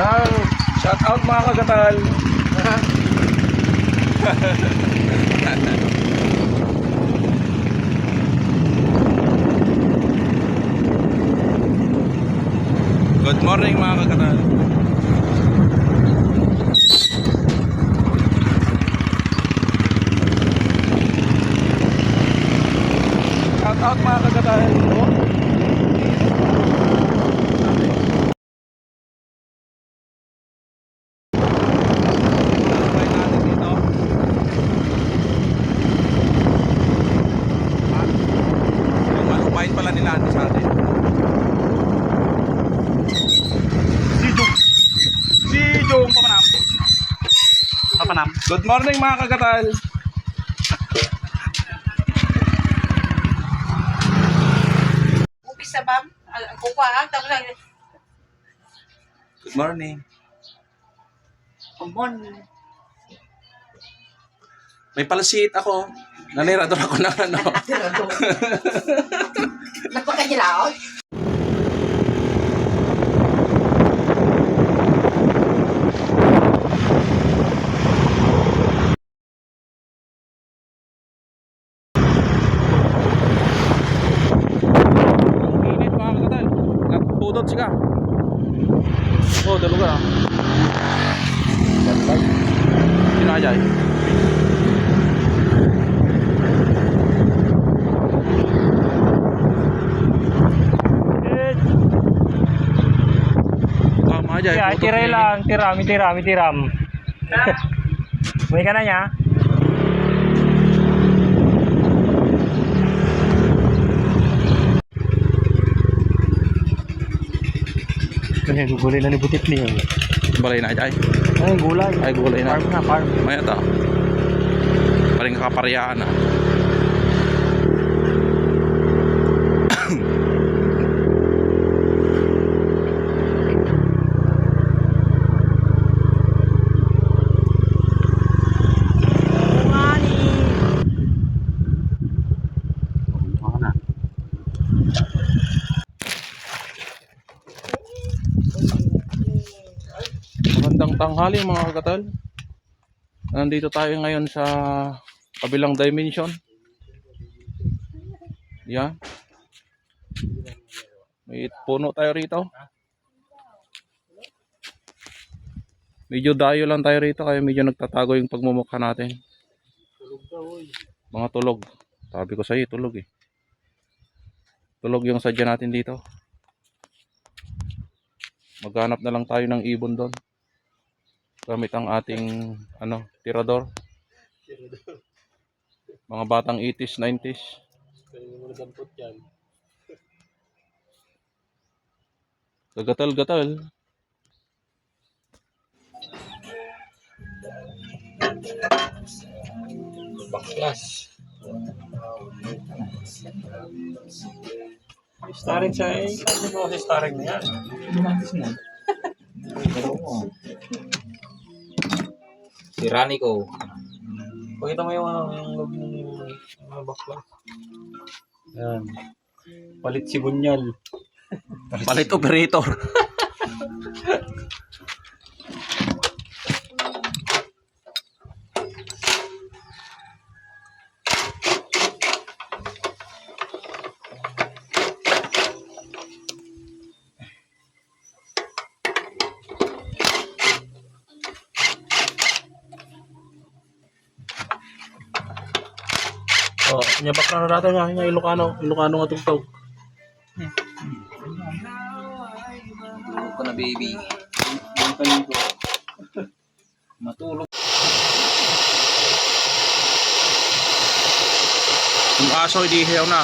Yan. Shout out mga kagatal. Good morning mga kagatal. Shout out mga kagatal. Pala nila sa atin. Si Jong Papanam. Good morning mga kagatal. Sa bam, kukuha tapos Good morning. May palasit ako. Nanirador ako ng ano. napakadilaw. Init mga kagatal. Nagpudot siya. Oh, dalo ka. Sinajay. Ya, tiray lang, tiram. May ka na niya? Kanya gugulay na ni butit niya. Balay na ay. Ay, gulay. Ay gulay na. Farm. May ito. Paring kaparyaan na. Magandang tanghali mga kagatal. Nandito tayo ngayon sa kabilang dimension. Yan. May puno tayo rito. Medyo dayo lang tayo rito kaya medyo nagtatago yung pagmumukha natin. Mga tulog. Sabi ko sa iyo, tulog eh. Tulog yung sadya natin dito. Maghanap na lang tayo ng ibon doon. Gamit ang ating tirador. Mga batang 80s, 90s. Gagatal-gatal. Baklas. Starring siya eh. Ano ba kasi starring na yan? Si Ranico. Pakita mo yung loob ng baklas. Yan. Palit si Bunyal. Palit operator. Oh, nya background na natin nga Ilocano nga tugtog. Tulog ko na baby. Matulog. Yung aso hindi hiyaw na.